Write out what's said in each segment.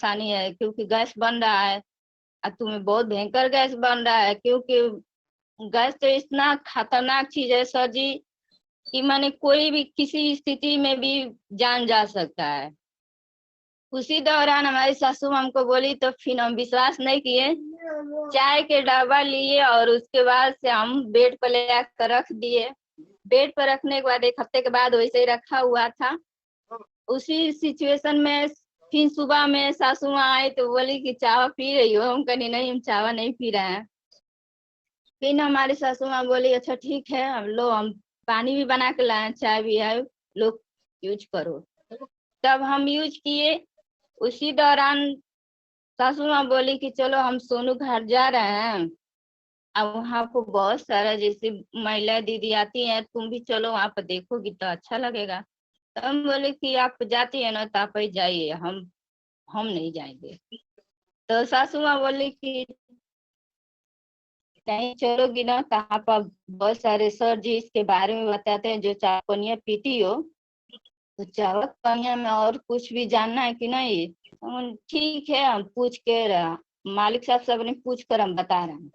परेशानी है, क्योंकि गैस बन रहा है और तुम्हें बहुत भयंकर गैस बन रहा है। क्योंकि गैस तो इतना खतरनाक चीज है सर जी कि माने कोई भी किसी स्थिति में भी जान जा सकता है। उसी दौरान हमारी सासू हमको बोली तो फिर हम विश्वास नहीं किए, चाय के डब्बा लिए और उसके बाद से हम बेड पर ले आकर रख दिए। बेड पर रखने के बाद 1 हफ्ते के बाद वैसे ही रखा हुआ था। उसी सिचुएशन में फिर सुबह में सासू माँ आई तो बोली कि चावा पी रही हो? हम कही नहीं, हम चावा नहीं पी रहे हैं। फिर हमारी सासू माँ बोली अच्छा ठीक है, हम लो हम पानी भी बना के लाए, चाय भी है, लो यूज करो। तब हम यूज किए। उसी दौरान सासू माँ बोली कि चलो हम सोनू घाट जा रहे हैं, अब वहाँ को बहुत सारा जैसे महिला दीदी आती हैं, तुम भी चलो वहाँ पर देखोगी तो अच्छा लगेगा। तो हम बोले कि आप जाती है ना तो आप ही जाइए, हम नहीं जाएंगे। तो सासू माँ बोली कि कहीं चलोगी ना तो आप बहुत सारे सर जी इसके बारे में बताते हैं, जो चाय पनिया पीती हो तो चावल पनिया में और कुछ भी जानना है कि नहीं? ठीक है, हम पूछ के मालिक साहब से अपने पूछ कर हम बता रहे हैं।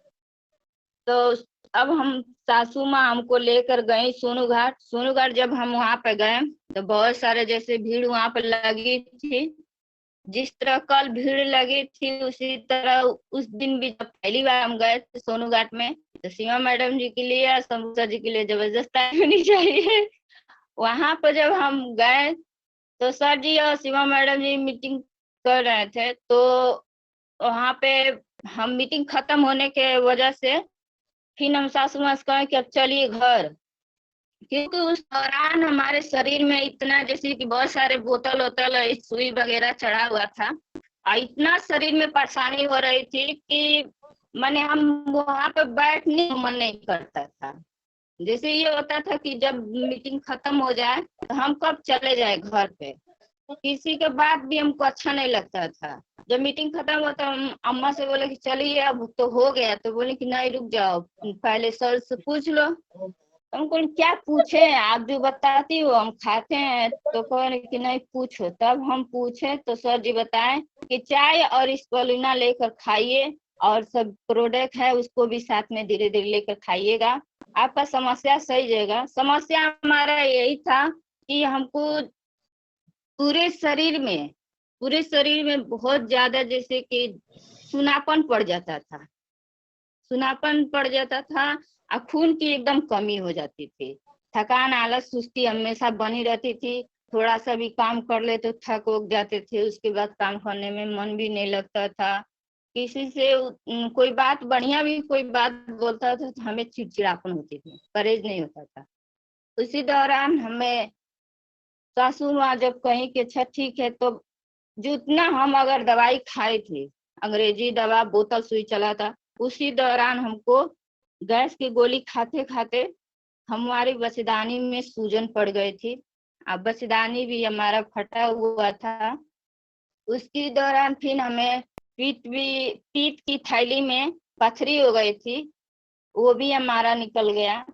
तो अब हम सासू माँ हमको लेकर गई सोनू घाट। सोनू घाट जब हम वहां पे गए तो बहुत सारे जैसे भीड़ वहां पर लगी थी। जिस तरह कल भीड़ लगी थी उसी तरह उस दिन भी जब पहली बार हम गए थे सोनू घाट में, तो सीमा मैडम जी के लिए और समूसा जी के लिए जबरदस्त टाइम होनी चाहिए। वहां पर जब हम गए तो सर जी और सीमा मैडम जी मीटिंग कर रहे थे। तो वहां पे हम मीटिंग खत्म होने के वजह से फिर हम सासू माँ से कहे कि अब चलिए घर। क्योंकि उस दौरान हमारे शरीर में इतना जैसे कि बहुत सारे बोतल वोतल सुई वगैरह चढ़ा हुआ था और इतना शरीर में परेशानी हो रही थी कि मैंने हम वहां पर बैठने का मन नहीं करता था। जैसे ये होता था कि जब मीटिंग खत्म हो जाए तो हम कब चले जाए घर पे, किसी के बात भी हमको अच्छा नहीं लगता था। जब मीटिंग खत्म हुआ तो हम अम्मा से बोले कि चलिए अब तो हो गया, तो बोले कि नहीं रुक जाओ, पहले सर से पूछ लो। हमको क्या पूछे, आप जो बताती हो हम खाते हैं। तो कह रहे कि नहीं पूछो। तब हम पूछे तो सर जी बताए कि चाय और स्परुलिना लेकर खाइए और सब प्रोडक्ट है उसको भी साथ में धीरे धीरे लेकर खाइएगा, आपका समस्या सही जाएगा। समस्या हमारा यही था कि हमको पूरे शरीर में बहुत ज्यादा जैसे कि सुनापन पड़ जाता था, सुनापन पड़ जाता था और खून की एकदम कमी हो जाती थी। थकान आलस सुस्ती हमेशा बनी रहती थी। थोड़ा सा भी काम कर ले तो थक उग जाते थे, उसके बाद काम करने में मन भी नहीं लगता था। किसी से कोई बात बढ़िया भी कोई बात बोलता था तो हमें चिड़चिड़ापन होती थी, परहेज नहीं होता था। उसी दौरान हमें सासू माँ जब कहीं कि अच्छा ठीक है, तो जितना हम अगर दवाई खाए थे, अंग्रेजी दवा बोतल सुई चला था, उसी दौरान हमको गैस की गोली खाते खाते हमारी बचदानी में सूजन पड़ गई थी। अब बचदानी भी हमारा फटा हुआ था। उसके दौरान फिर हमें पीत की थैली में पथरी हो गई थी, वो भी हमारा निकल गया।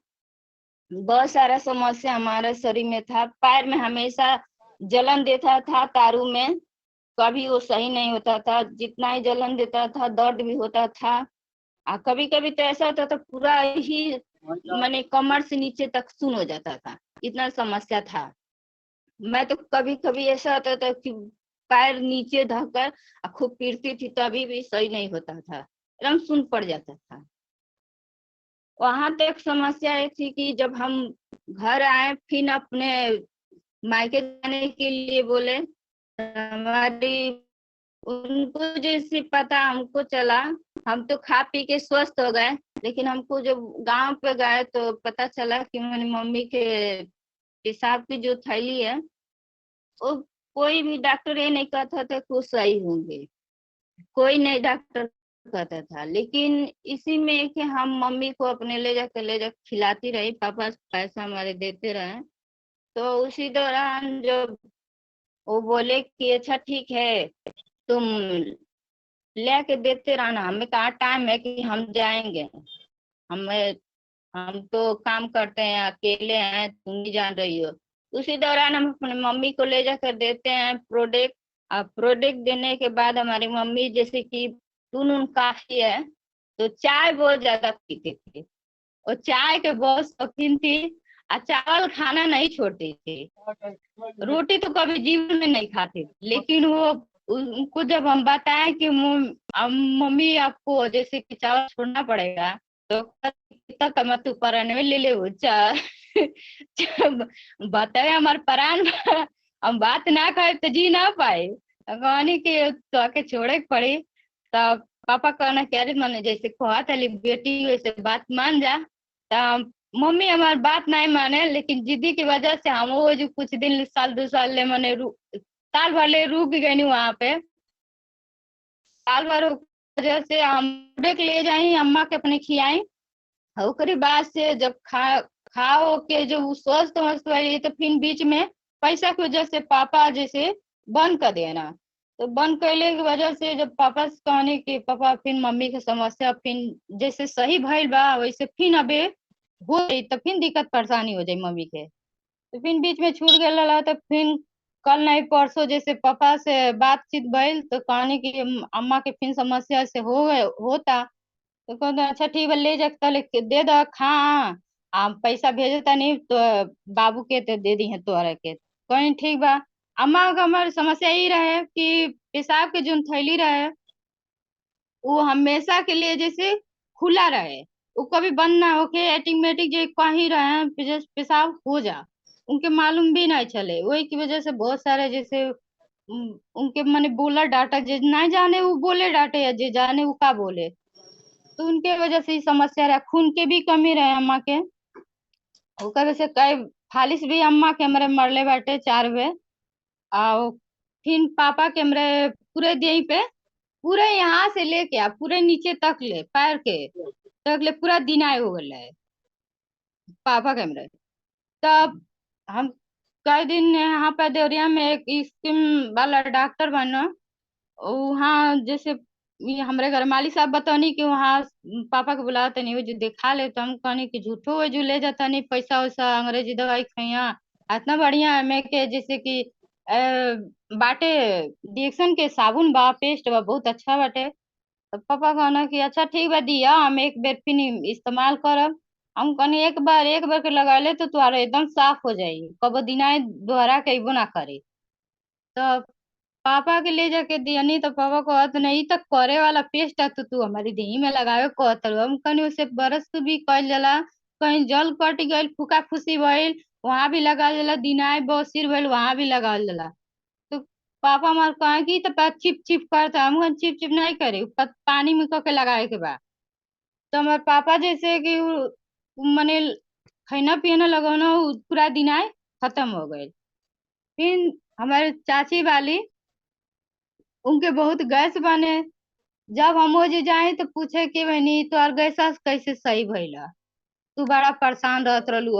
बहुत सारा समस्या हमारे शरीर में था। पैर में हमेशा जलन देता था, तारू में कभी वो सही नहीं होता था, जितना ही जलन देता था दर्द भी होता था। और कभी कभी तो ऐसा होता था पूरा ही मैंने कमर से नीचे तक सुन हो जाता था, इतना समस्या था। मैं तो कभी कभी ऐसा होता था कि पैर नीचे धकर खूब पीटती थी, तभी भी सही नहीं होता था, एकदम सुन पड़ जाता था। वहां तक समस्या ये थी कि जब हम घर आए फिर अपने मायके जाने के लिए बोले, हमारी उनको जैसे पता हमको चला, हम तो खा पी के स्वस्थ हो गए। लेकिन हमको जब गांव पे गए तो पता चला कि मेरी मम्मी के पेशाब की जो थैली है वो कोई भी डॉक्टर ये नहीं कहता था कि वो सही होंगे, कोई नहीं डॉक्टर कहता था। लेकिन इसी में कि हम मम्मी को अपने ले जा खिलाती रही, पापा पैसा हमारे देते रहे। तो उसी दौरान जब वो बोले कि अच्छा ठीक है तुम लेके देते रहना, हमें कहाँ टाइम है कि हम जाएंगे, हमें हम तो काम करते हैं, अकेले हैं, तुम भी जान रही हो। उसी दौरान हम अपने मम्मी को ले जाकर देते हैं प्रोडक्ट। अब प्रोडक्ट देने के बाद हमारी मम्मी जैसे कि दून उन काफी है, तो चाय बहुत ज्यादा पीते थे, और चाय के बहुत शौकीन थी। और चावल खाना नहीं छोड़ते थे। रोटी तो कभी जीवन में नहीं खाते थे, लेकिन वो उनको जब हम बताएं कि मम्मी आपको जैसे कि चावल छोड़ना पड़ेगा, तो कितना कमत ऊपर आने में ले ले वो चाय। जब बताए हमारे प्राण हम बात ना खाए तो जी ना पाए, तो कहनी कि तो आके छोड़े के पड़ी। तब पापा कहना कि अरे मैंने जैसे कहा था बेटी वैसे बात मान जा। तब मम्मी हमारी बात नहीं माने, लेकिन जिद्दी की वजह से हम वो जो कुछ दिन साल 2 साल ले मैंने साल भर ले रुक गई वहां पे। साल भर की वजह से हम देख ले जाई अम्मा के अपने खियाई। ओकरी बाद से जब खाओ के जो वो स्वस्थ मस्त हुई, तो फिर बीच में पैसा की वजह से पापा जैसे बंद कर देना। तो बंद करने की वजह से जब पापा से कहने कि पापा फिर मम्मी के समस्या फिर जैसे सही भइल बा वैसे फिर अबे हो जाई, तो फिर दिक्कत परेशानी हो जाई मम्मी के। तो फिर बीच में छूट गया तो फिर कल नहीं परसों जैसे पापा से बातचीत भइल, तो कहने की अम्मा के फिर समस्या से हो गए होता। तो कहते अच्छा ठीक है ले जा तले दे दो खा, आ पैसा भेजता नहीं तो बाबू के तो दे दी है तोहरा के। कहीं ठीक बा। अम्मा का हमारी समस्या यही रहे कि पेशाब के जो थैली रहे वो हमेशा के लिए जैसे खुला रहे, वो कभी बंद ना होके ऑटोमेटिक जो कहीं रहे पेशाब हो जा, उनके मालूम भी नहीं चले। वही की वजह से बहुत सारे जैसे उनके माने बोला डाटा जे नहीं जाने वो बोले डाटे या जे जाने वो का बोले। तो उनके वजह से ही समस्या रहा, खून के भी कमी रहे अम्मा के। ओकर वजह से कई फालिस भी अम्मा के हमरे मरले बाटे 4 बे। आ फिर पापा के हमरे पूरे देह पे पूरे यहाँ से लेके आ पूरे नीचे तक ले पैर के तक ले पूरा दिनाय हो गल है पापा के हमरे। तब हम कई दिन यहाँ पे देवरिया में एक स्किन वाला डॉक्टर बना, वहाँ जैसे ये हमरे घर माली साहब बतौनी कि वहाँ पापा के बुलाते नहीं वो जो दिखा ले, तो हम कहनी कि झूठो वो जो ले जाता नहीं पैसा वैसा अंग्रेजी दवाई खैया इतना बढ़िया है मैं के जैसे कि बाटे डिएक्शन के साबुन बा पेस्ट बा बहुत अच्छा बाटे। तो पापा कहना कि अच्छा ठीक बा दिया हम एक बेर फिर इस्तेमाल करब। हम कहनी एक बार के लगा ले तो तुम्हारा एकदम साफ हो जाई, कबो दिनाए दोहरा के अइबो ना करे। तो पापा के ले जाके दियनी तो पापा कहत नहीं तो करे वाला पेस्ट है तो तू हमारी देही में लगावे कहत रहो। हम कहनी उसे बरस भी कइल जाला, कहीं जल कट गइल फूका फूसी भइल वहां भी लगा जाला, दिनाए बसिर भइल वहां भी लगा जाला। तो पापा हमार कहे कि तो चिप चिप करता, हम कहनी चिप चिप नहीं करे पानी में कके लगाए के बा। तो हमारे पापा जैसे कि मने खाना पीना लगौना उ पूरा दिनाए खत्म हो गए। फिर हमारे चाची वाली उनके बहुत गैस बने, जब हम ओजे जाए तो पूछे कि बहनी तो और गैस कैसे सही भइला, तू बड़ा परेशान रहत रहलू।